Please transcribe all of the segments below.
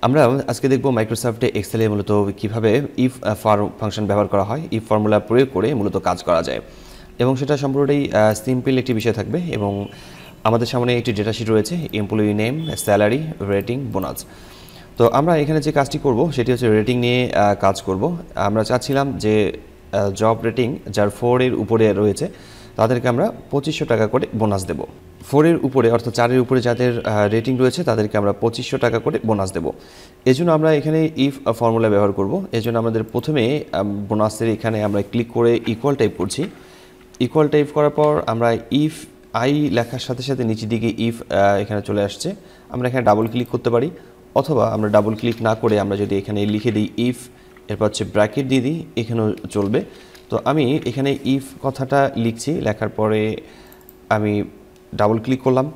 আমরা আজকে দেখব মাইক্রোসফটে এক্সেলে মূলত কিভাবে ইফ ফর ফাংশন ব্যবহার করা হয়, ইফ ফর্মুলা প্রয়োগ করে মূলত কাজ করা যায় এবং সেটা সম্পূর্ণটাই সিম্পল একটি বিষয় থাকবে। এবং আমাদের সামনে একটি ডেটা শিট রয়েছে, employee name, salary, rating, bonus. তো আমরা এখানে যে কাজটি করব সেটি হচ্ছে রেটিং নিয়ে কাজ করব। আমরা চাচ্ছিলাম যে জব রেটিং যার 4 এর উপরে রয়েছে তাদেরকে আমরা 2500 টাকা করে বোনাস দেব। 4 এর উপরে অর্থাৎ 4 এর উপরে যাদের রেটিং রয়েছে তাদেরকে আমরা 2500 টাকা করে বোনাস দেব। এজন্য আমরা এখানে ইফ ফর্মুলা ব্যবহার করব। এজন্য আমাদের প্রথমে বোনাসের এখানে আমরা ক্লিক করে ইকুয়াল টাইপ করছি। ইকুয়াল টাইপ করার পর আমরা ইফ আই লেখার সাথে সাথে নিচের দিকে ইফ এখানে চলে আসছে। আমরা এখানে ডাবল ক্লিক করতে পারি, অথবা আমরা ডাবল ক্লিক না করে আমরা যদি এখানে লিখে দিই ইফ, এরপর হচ্ছে ব্র্যাকেট দিয়ে দিই, এখানেও চলবে। তো আমি এখানে ইফ কথাটা লিখছি, লেখার পরে আমি ডাবল ক্লিক করলাম,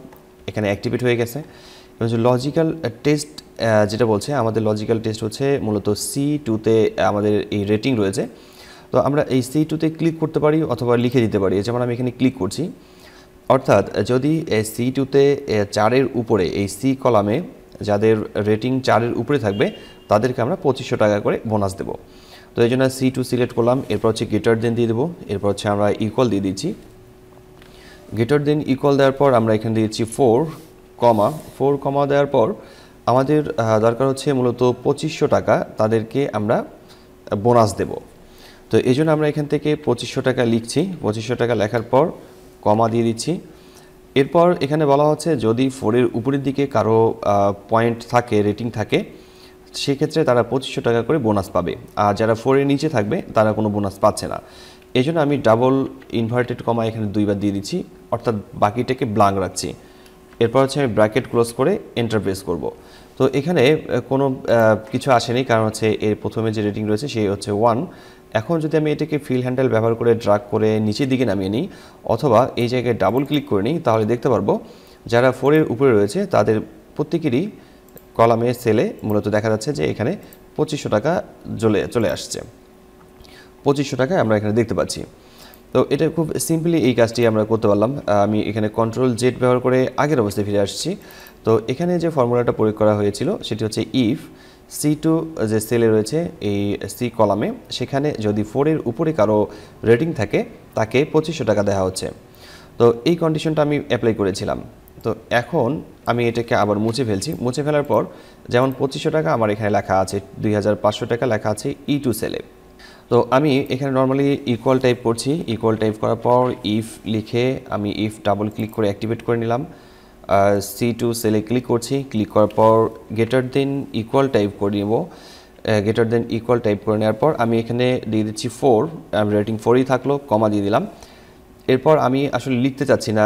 এখানে অ্যাক্টিভেট হয়ে গেছে। এবং লজিক্যাল টেস্ট যেটা বলছে, আমাদের লজিক্যাল টেস্ট হচ্ছে মূলত C2-তে আমাদের এই রেটিং রয়েছে। তো আমরা এই C2-তে ক্লিক করতে পারি অথবা লিখে দিতে পারি। যেমন আমি এখানে ক্লিক করছি, অর্থাৎ যদি C2-তে 4 এর উপরে এই সি কলামে যাদের রেটিং 4 এর উপরে থাকবে তাদেরকে আমরা 2500 টাকা করে বোনাস দেব। তো এই জন্য C2 সিলেক্ট করলাম, এরপর হচ্ছে গ্রেটার দেন দিয়ে দেবো, এরপর হচ্ছে আমরা ইকুয়াল দিয়ে দিচ্ছি। গ্রেটার দেন ইকুয়াল দেওয়ার পর আমরা এখানে দিয়েছি 4 কমা দেওয়ার পর আমাদের দরকার হচ্ছে মূলত 2500 টাকা তাদেরকে আমরা বোনাস দেব। তো এই জন্য আমরা এখান থেকে 2500 টাকা লিখছি। 2500 টাকা লেখার পর কমা দিয়ে দিচ্ছি। এরপর এখানে বলা হচ্ছে যদি 4 এর উপরের দিকে কারো পয়েন্ট থাকে, রেটিং থাকে, সেক্ষেত্রে তারা 2500 টাকা করে বোনাস পাবে। আর যারা 4 এর নিচে থাকবে তারা কোনো বোনাস পাচ্ছে না। এই জন্য আমি ডাবল ইনভার্টেড কমা এখানে 2বার দিয়ে দিচ্ছি, অর্থাৎ বাকিটাকে ব্ল্যাঙ্ক রাখছি। এরপর হচ্ছে আমি ব্র্যাকেট ক্লোজ করে এন্টার প্রেস করব। তো এখানে কোনো কিছু আসেনি, কারণ হচ্ছে এর প্রথমে যে রেটিং রয়েছে সেই হচ্ছে 1। এখন যদি আমি এটাকে ফিল হ্যান্ডেল ব্যবহার করে ড্রাগ করে নিচের দিকে নামিয়ে নিই, অথবা এই জায়গায় ডাবল ক্লিক করে নিই, তাহলে দেখতে পারবো যারা 4 এর উপরে রয়েছে তাদের প্রত্যেকেরই কলামে সেলে মূলত দেখা যাচ্ছে যে এখানে 2500 টাকা চলে আসছে। 2500 টাকা আমরা এখানে দেখতে পাচ্ছি। তো এটা খুব সিম্পলি এই কাজটি আমরা করতে পারলাম। আমি এখানে Ctrl-Z ব্যবহার করে আগের অবস্থায় ফিরে আসছি। তো এখানে যে ফর্মুলাটা প্রয়োগ করা হয়েছিল সেটি হচ্ছে ইফ C2 যে সেলে রয়েছে এই সি কলামে, সেখানে যদি 4 এর উপরে কারো রেটিং থাকে তাকে 2500 টাকা দেওয়া হচ্ছে। তো এই কন্ডিশনটা আমি অ্যাপ্লাই করেছিলাম। তো এখন আমি এটাকে আবার মুছে ফেলছি। মুছে ফেলার পর যেমন 2500 টাকা আমার এখানে লেখা আছে, 2500 টাকা লেখা আছে E2 সেলে। তো আমি এখানে নর্মালি ইকুয়াল টাইপ করছি। ইকুয়াল টাইপ করার পর ইফ লিখে আমি ইফ ডাবল ক্লিক করে অ্যাক্টিভেট করে নিলাম। C2 সেলে ক্লিক করছি, ক্লিক করার পর গ্রেটার দেন ইকুয়াল টাইপ করে নেব। গ্রেটার দেন ইকুয়াল টাইপ করে নেওয়ার পর আমি এখানে দিয়ে দিচ্ছি 4, রেটিং 4ই থাকলো, কমা দিয়ে দিলাম। এরপর আমি আসলে লিখতে চাচ্ছি না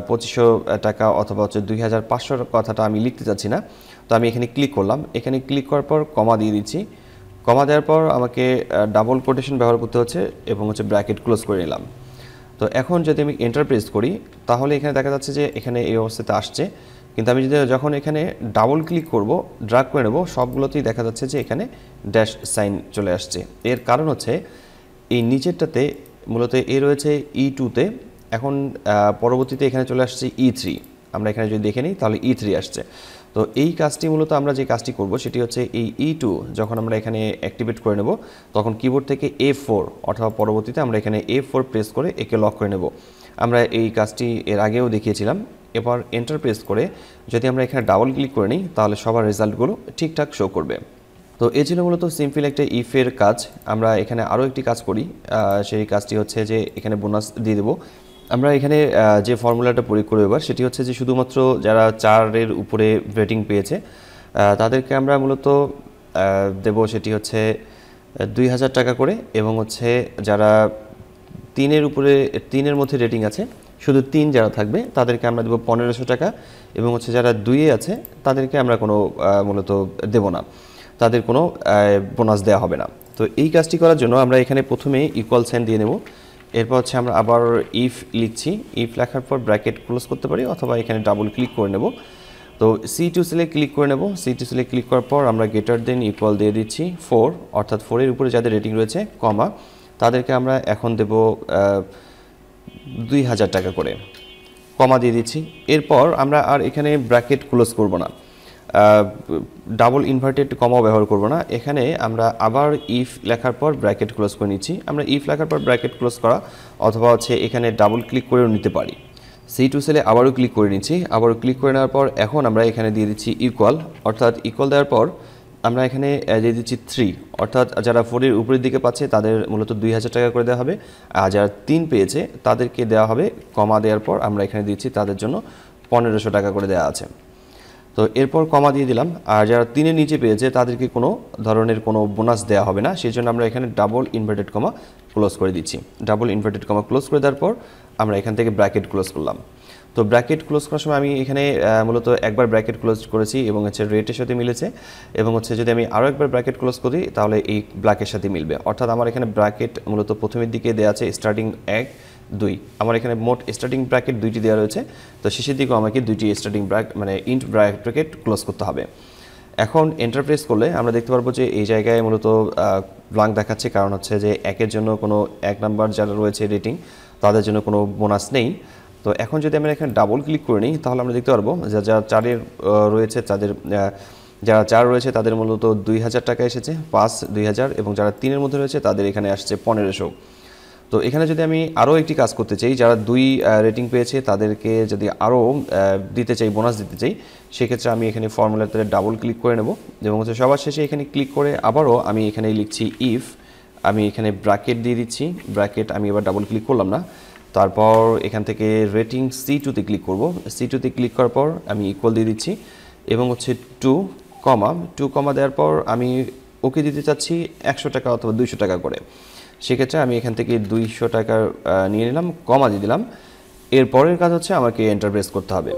2500 টাকা অথবা হচ্ছে 2500 কথাটা আমি লিখতে চাচ্ছি না। তো আমি এখানে ক্লিক করলাম, এখানে ক্লিক করার পর কমা দিয়ে দিচ্ছি। কমা দেওয়ার পর আমাকে ডাবল কোটেশন ব্যবহার করতে হচ্ছে এবং হচ্ছে ব্র্যাকেট ক্লোজ করে নিলাম। তো এখন যদি আমি এন্টার প্রেস করি তাহলে এখানে দেখা যাচ্ছে যে এখানে এই অবস্থাতে আসছে, কিন্তু আমি যদি যখন এখানে ডাবল ক্লিক করব, ড্র্যাগ করে নেব, সবগুলোতেই দেখা যাচ্ছে যে এখানে ড্যাশ সাইন চলে আসছে। এর কারণ হচ্ছে এই নিচেরটাতে মূলত এ রয়েছে E2-তে, এখন পরবর্তীতে এখানে চলে আসছে E3। আমরা এখানে যদি দেখে নিই তাহলে E3 আসছে। তো এই কাজটি মূলত আমরা যে কাজটি করব সেটি হচ্ছে এই E2 যখন আমরা এখানে অ্যাক্টিভেট করে নেব তখন কিবোর্ড থেকে A4 অথবা পরবর্তীতে আমরা এখানে A4 প্রেস করে একে লক করে নেব। আমরা এই কাজটি এর আগেও দেখিয়েছিলাম। এবার এন্টার প্রেস করে যদি আমরা এখানে ডাবল ক্লিক করে নিই তাহলে সবার রেজাল্টগুলো ঠিকঠাক শো করবে। তো এই ছিল মূলত সিম্পল একটা ইফের কাজ। আমরা এখানে আরও একটি কাজ করি, সেই কাজটি হচ্ছে যে এখানে বোনাস দিয়ে দেবো। আমরা এখানে যে ফর্মুলাটা প্রয়োগ করব এবার সেটি হচ্ছে যে শুধুমাত্র যারা 4 এর উপরে রেটিং পেয়েছে তাদেরকে আমরা মূলত দেব সেটি হচ্ছে 2000 টাকা করে, এবং হচ্ছে যারা 3 এর উপরে 3 এর মধ্যে রেটিং আছে, শুধু 3 যারা থাকবে তাদেরকে আমরা দেবো 1500 টাকা, এবং হচ্ছে যারা 2-এ আছে তাদেরকে আমরা কোনো মূলত দেব না, তাদের কোনো বোনাস দেওয়া হবে না। তো এই কাজটি করার জন্য আমরা এখানে প্রথমে ইকুয়াল সাইন দিয়ে নেব। এরপর হচ্ছে আমরা আবার ইফ লিখছি, ইফ লেখার পর ব্র্যাকেট ক্লোজ করতে পারি অথবা এখানে ডাবল ক্লিক করে নেব। তো C2 সেলে ক্লিক করে নেব। C2 সেলে ক্লিক করার পর আমরা গ্রেটার দেন ইকুয়াল দিয়ে দিচ্ছি 4, অর্থাৎ 4 এর উপরে যাদের রেটিং রয়েছে, কমা, তাদেরকে আমরা এখন দেব 2000 টাকা করে, কমা দিয়ে দিচ্ছি। এরপর আমরা আর এখানে ব্র্যাকেট ক্লোজ করব না, ডাবল ইনভার্টেড কমাও ব্যবহার করব না, এখানে আমরা আবার ইফ লেখার পর ব্র্যাকেট ক্লোজ করে নিচ্ছি। আমরা ইফ লেখার পর ব্র্যাকেট ক্লোজ করা অথবা হচ্ছে এখানে ডাবল ক্লিক করেও নিতে পারি। C2 সেলে আবারও ক্লিক করে নিচ্ছি। আবারও ক্লিক করে নেওয়ার পর এখন আমরা এখানে দিয়ে দিচ্ছি ইকুয়াল, অর্থাৎ ইকুয়াল দেওয়ার পর আমরা এখানে দিয়ে দিচ্ছি 3, অর্থাৎ যারা 4-এর উপরের দিকে পাচ্ছে তাদের মূলত 2000 টাকা করে দেওয়া হবে, আর যারা 3 পেয়েছে তাদেরকে দেওয়া হবে কমা দেওয়ার পর আমরা এখানে দিচ্ছি তাদের জন্য 1500 টাকা করে দেওয়া আছে। তো এরপর কমা দিয়ে দিলাম, আর যারা 3-এর নিচে পেয়েছে তাদেরকে কোনো ধরনের কোনো বোনাস দেওয়া হবে না, সেই জন্য আমরা এখানে ডাবল ইনভার্টেড কমা ক্লোজ করে দিচ্ছি। ডাবল ইনভার্টেড কমা ক্লোজ করে দেওয়ার পর আমরা এখান থেকে ব্র্যাকেট ক্লোজ করলাম। তো ব্র্যাকেট ক্লোজ করার সময় আমি এখানে মূলত একবার ব্র্যাকেট ক্লোজ করেছি এবং হচ্ছে রেটের সাথে মিলেছে, এবং হচ্ছে যদি আমি আরও একবার ব্র্যাকেট ক্লোজ করি তাহলে এই ব্ল্যাকের সাথে মিলবে, অর্থাৎ আমার এখানে ব্র্যাকেট মূলত প্রথমের দিকে দেওয়া আছে স্টার্টিং 1, 2, আমার এখানে মোট স্টার্টিং ব্র্যাকেট 2টি দেওয়া রয়েছে। তো শেষের দিকেও আমাকে 2টি স্টার্টিং মানে ইন্ট ব্র্যাকেট ক্লোজ করতে হবে। এখন এন্টার প্রেস করলে আমরা দেখতে পারবো যে এই জায়গায় মূলত ব্ল্যাঙ্ক দেখাচ্ছে, কারণ হচ্ছে যে 1-এর জন্য কোনো 1 নাম্বার যারা রয়েছে রেটিং তাদের জন্য কোনো বোনাস নেই। তো এখন যদি আমরা এখানে ডাবল ক্লিক করে নিই তাহলে আমরা দেখতে পারবো যারা 4-এর রয়েছে তাদের যারা 4 রয়েছে তাদের মূলত 2000 টাকা এসেছে, 5 2000, এবং যারা 3-এর মধ্যে রয়েছে তাদের এখানে আসছে 1500। তো এখানে যদি আমি আরও একটি কাজ করতে চাই, যারা 2 রেটিং পেয়েছে তাদেরকে যদি আরও দিতে চাই, বোনাস দিতে চাই, সেক্ষেত্রে আমি এখানে ফর্মুলাতে ডাবল ক্লিক করে নেব এবং হচ্ছে সবার শেষে এখানে ক্লিক করে আবারও আমি এখানে লিখছি ইফ, আমি এখানে ব্র্যাকেট দিয়ে দিচ্ছি, ব্র্যাকেট আমি এবার ডাবল ক্লিক করলাম না, তারপর এখান থেকে রেটিং C2-তে ক্লিক করব। C2-তে ক্লিক করার পর আমি ইকুয়াল দিয়ে দিচ্ছি এবং হচ্ছে 2 কমা দেওয়ার পর আমি ওকে দিতে চাচ্ছি 100 টাকা অথবা 200 টাকা করে। সেক্ষেত্রে আমি এখান থেকে 200 টাকা নিয়ে নিলাম, কমা দিয়ে দিলাম। এর পরের কাজ হচ্ছে আমাকে এন্টার প্রেস করতে হবে,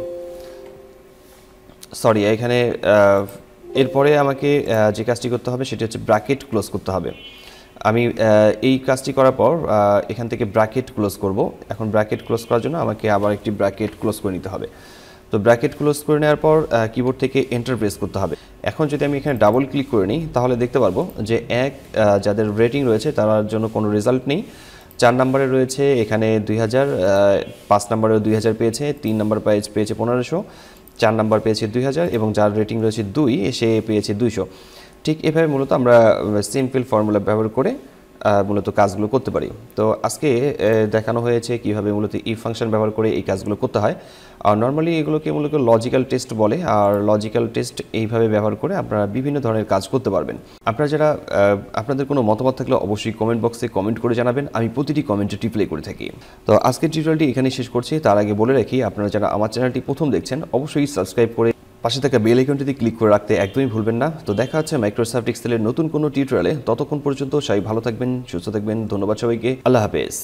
সরি এখানে এরপরে আমাকে যে কাজটি করতে হবে সেটি হচ্ছে ব্র্যাকেট ক্লোজ করতে হবে। আমি এই কাজটি করার পর এখান থেকে ব্র্যাকেট ক্লোজ করব। এখন ব্র্যাকেট ক্লোজ করার জন্য আমাকে আবার একটি ব্র্যাকেট ক্লোজ করে নিতে হবে। তো ব্র্যাকেট ক্লোজ করে নেওয়ার পর কিবোর্ড থেকে এন্টার প্রেস করতে হবে। এখন যদি আমি এখানে ডাবল ক্লিক করে নিই তাহলে দেখতে পারবো যে যাদের রেটিং রয়েছে তার জন্য কোনো রেজাল্ট নেই। 4 নম্বরে রয়েছে এখানে 2000, 5 নম্বরেও 2000 পেয়েছে, 3 নম্বর পেয়েছে 1500, 4 নম্বর পেয়েছে 2000 এবং যার রেটিং রয়েছে 2 সে পেয়েছে 200। ঠিক এভাবে মূলত আমরা সিম্পল ফর্মুলা ব্যবহার করে মূলত কাজগুলো করতে পারি। তো আজকে দেখানো হয়েছে কিভাবে মূলত ইফ ফাংশন ব্যবহার করে এই কাজগুলো করতে হয়। আর নর্মালি এগুলোকে মূলত লজিক্যাল টেস্ট বলে, আর লজিক্যাল টেস্ট এইভাবে ব্যবহার করে আপনারা বিভিন্ন ধরনের কাজ করতে পারবেন। আপনারা যারা আপনাদের কোনো মতামত থাকলে অবশ্যই কমেন্ট বক্সে কমেন্ট করে জানাবেন, আমি প্রতিটি কমেন্টে রিপ্লাই করে থাকি। তো আজকের টিউটোরিয়ালটি এখানেই শেষ করছি। তার আগে বলে রাখি, আপনারা যারা আমার চ্যানেলটি প্রথম দেখছেন অবশ্যই সাবস্ক্রাইব করে পাশে থাকা বেল আইকনটিতে ক্লিক করে রাখতে একদমই ভুলবেন না। তো দেখা হচ্ছে মাইক্রোসফট এক্সেলের নতুন কোনো টিউটোরিয়ালে। ততক্ষণ পর্যন্ত সবাই ভালো থাকবেন, সুস্থ থাকবেন। ধন্যবাদ সবাইকে, আল্লাহ হাফেজ।